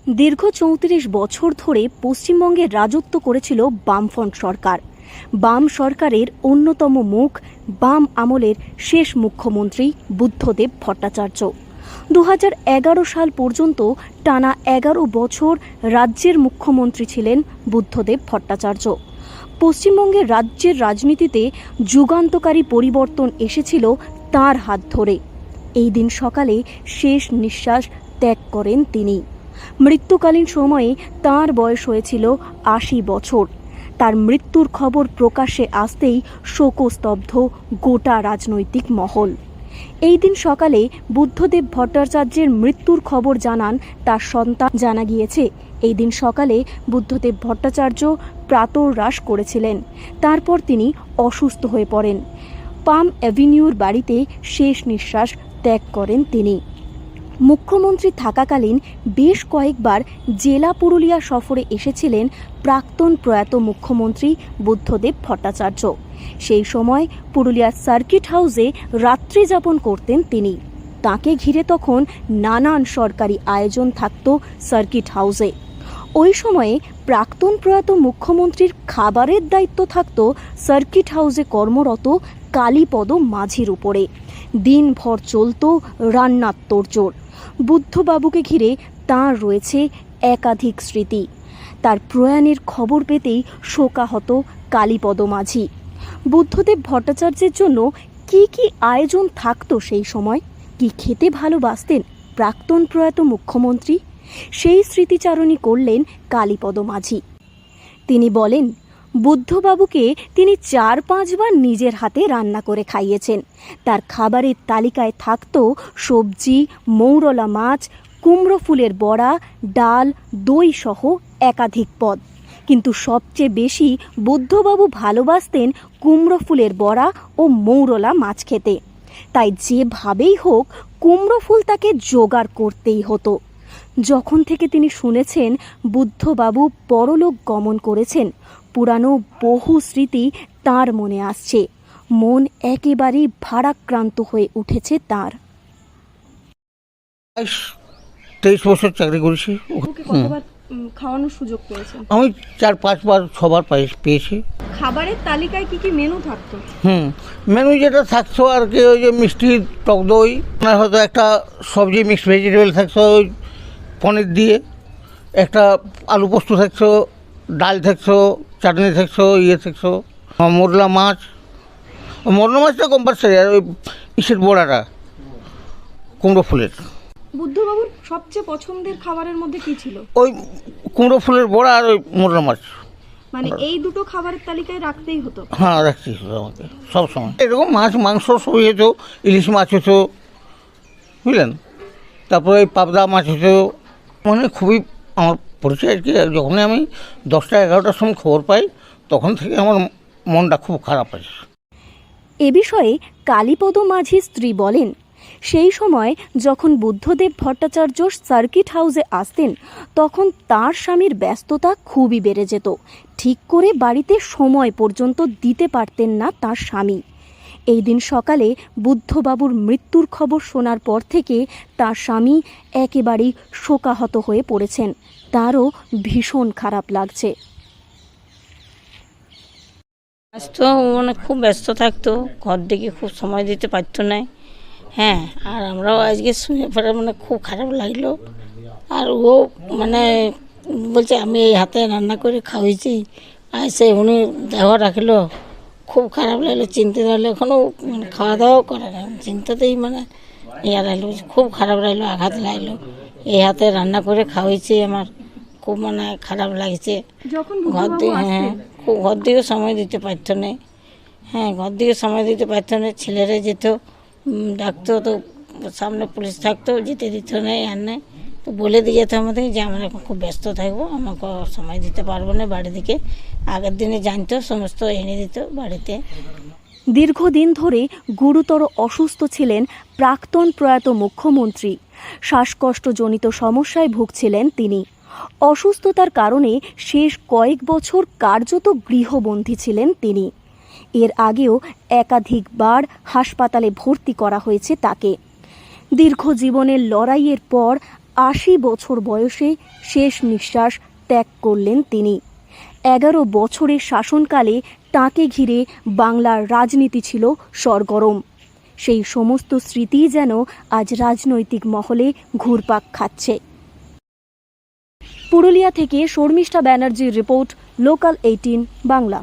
দীর্ঘ ৩৪ বছর ধরে পশ্চিমবঙ্গে রাজত্ব করেছিল বামফ্রন্ট সরকার। বাম সরকারের অন্যতম মুখ বাম আমলের শেষ মুখ্যমন্ত্রী বুদ্ধদেব ভট্টাচার্য। ২০১১ সাল পর্যন্ত টানা ১১ বছর রাজ্যের মুখ্যমন্ত্রী ছিলেন বুদ্ধদেব ভট্টাচার্য। পশ্চিমবঙ্গের রাজ্যের রাজনীতিতে যুগান্তকারী পরিবর্তন এসেছিল তাঁর হাত ধরে। এই দিন সকালে শেষ নিঃশ্বাস ত্যাগ করেন তিনি। মৃত্যুকালীন সময়ে তাঁর বয়স হয়েছিল ৮০ বছর। তার মৃত্যুর খবর প্রকাশ্যে আসতেই শোকস্তব্ধ গোটা রাজনৈতিক মহল। এই দিন সকালে বুদ্ধদেব ভট্টাচার্যের মৃত্যুর খবর জানান তার সন্তান। জানা গিয়েছে এই দিন সকালে বুদ্ধদেব ভট্টাচার্য প্রাতরাশ করেছিলেন। তারপর তিনি অসুস্থ হয়ে পড়েন। পাম অ্যাভিনিউর বাড়িতে শেষ নিঃশ্বাস ত্যাগ করেন তিনি। মুখ্যমন্ত্রী থাকাকালীন বেশ কয়েকবার জেলা পুরুলিয়া সফরে এসেছিলেন প্রাক্তন প্রয়াত মুখ্যমন্ত্রী বুদ্ধদেব ভট্টাচার্য। সেই সময় পুরুলিয়ার সার্কিট হাউসে রাত্রি যাপন করতেন তিনি। তাকে ঘিরে তখন নানান সরকারি আয়োজন থাকত সার্কিট হাউসে। ওই সময়ে প্রাক্তন প্রয়াত মুখ্যমন্ত্রীর খাবারের দায়িত্ব থাকত সার্কিট হাউসে কর্মরত কালীপদ মাঝির উপরে। দিনভর চলত রান্নার তোড়জোড়। বুদ্ধবাবুকে ঘিরে তাঁর রয়েছে একাধিক স্মৃতি। তার প্রয়াণের খবর পেতেই শোকাহত কালীপদ মাঝি। বুদ্ধদেব ভট্টাচার্যের জন্য কি কি আয়োজন থাকতো সেই সময়, কি খেতে ভালোবাসতেন প্রাক্তন প্রয়াত মুখ্যমন্ত্রী, সেই স্মৃতিচারণই করলেন কালীপদ মাঝি। তিনি বলেন, বুদ্ধবাবুকে তিনি ৪-৫ বার নিজের হাতে রান্না করে খাইয়েছেন। তার খাবারের তালিকায় থাকত সবজি, মৌরলা মাছ, কুমড়ো ফুলের বড়া, ডাল, দই সহ একাধিক পদ। কিন্তু সবচেয়ে বেশি বুদ্ধবাবু ভালোবাসতেন কুমড়ো ফুলের বড়া ও মৌরলা মাছ খেতে। তাই যেভাবেই হোক কুমড়ো ফুল তাকে জোগাড় করতেই হতো। যখন থেকে তিনি শুনেছেন বুদ্ধবাবু পরলোক গমন করেছেন, পুরানো বহু স্মৃতি তার মনে আসছে। মন একেবারেই ভারাক্রান্ত হয়ে উঠেছে তার। 23 বছর চাকরি করেছি। খাওয়ানোর সুযোগ পেয়েছেন? আমি 4-5 বার 6 বার পেয়েছি। খাবারের তালিকায় কি কি মেনু থাকতো? মেনু যেটা থাকতো আর কি, ওই যে মিষ্টি, টক দই, হয়তো একটা সবজি মিক্সড ভেজিটেবল থাকতো ওই পনির দিয়ে, একটা আলু পোস্ত থাকতো, ডাল থাকতো, চাটনি থাকতো, থাকতো মোরলা মাছ। মোরলা মাছটা কম্পালসারি। আর ওই ইসের বড়াটা কুমড়ো ফুলের। বুদ্ধবাবুর সবচেয়ে পছন্দের খাবারের মধ্যে কি ছিল? ওই কুমড়ো ফুলের বড়া আর ওই মোরলা মাছ। মানে এই দুটো খাবারের তালিকায় রাখতেই হতো? হ্যাঁ, রাখতেই হতো আমাকে সবসময়। এরকম মাছ মাংস সবই হতো। ইলিশ মাছ হতো, বুঝলেন, তারপরে ওই পাবদা মাছ হতো। মানে খুবই আমার পরিচয় আর কি। যখনই আমি 10টা-11টার সময় খবর পাই তখন থেকে আমার মনটা খুব খারাপ হয়। এ বিষয়ে কালীপদ মাঝির স্ত্রী বলেন, সেই সময় যখন বুদ্ধদেব ভট্টাচার্য সার্কিট হাউসে আসতেন তখন তার স্বামীর ব্যস্ততা খুবই বেড়ে যেত। ঠিক করে বাড়িতে সময় পর্যন্ত দিতে পারতেন না তার স্বামী। এই দিন সকালে বুদ্ধবাবুর মৃত্যুর খবর শোনার পর থেকে তার স্বামী একেবারেই শোকাহত হয়ে পড়েছেন। তারও ভীষণ খারাপ লাগছে। তো মানে খুব ব্যস্ত থাকতো, ঘর দিকে খুব সময় দিতে পারতো না। হ্যাঁ, আর আমরাও আজকে শুনে পরে মানে খুব খারাপ লাগলো। আর ও মানে বলছে আমি এই হাতে রান্না করে খাওয়াইছি, আর সে উনি দেহ রাখলো। খুব খারাপ লাগলো, চিন্তিত লাগলো। এখনও মানে খাওয়া দাওয়াও করে না, চিন্তাতেই মানে ইয়া লাগলো, খুব খারাপ লাগলো, আঘাত লাগলো। এই হাতে রান্না করে খাওয়াইছি, আমার খুব মানে খারাপ লাগছে। ঘর দিয়ে খুব ঘর দিকেও সময় দিতে পারতো না। হ্যাঁ, ঘর দিকে সময় দিতে পারতো না। ছেলেরা যেত, ডাকতো, তো সামনে পুলিশ থাকতো, যেতে দিত না। আর নেই তো বলে দিয়ে যেত আমাদের যে আমরা এখন খুব ব্যস্ত থাকবো, আমাকে সময় দিতে পারবো না বাড়ি দিকে। আগের দিনে জানতো, সমস্ত এনে দিত বাড়িতে। দীর্ঘদিন ধরে গুরুতর অসুস্থ ছিলেন প্রাক্তন প্রয়াত মুখ্যমন্ত্রী। শ্বাসকষ্টজনিত সমস্যায় ভুগছিলেন তিনি। অসুস্থতার কারণে শেষ কয়েক বছর কার্যত গৃহবন্দী ছিলেন তিনি। এর আগেও একাধিকবার হাসপাতালে ভর্তি করা হয়েছে তাকে। দীর্ঘ জীবনের লড়াইয়ের পর 80 বছর বয়সে শেষ নিঃশ্বাস ত্যাগ করলেন তিনি। 11 বছরের শাসনকালে তাঁকে ঘিরে বাংলার রাজনীতি ছিল সরগরম। সেই সমস্ত স্মৃতি যেন আজ রাজনৈতিক মহলে ঘুরপাক খাচ্ছে। পুরুলিয়া থেকে শর্মিষ্ঠা ব্যানার্জির রিপোর্ট, লোকাল 18 বাংলা।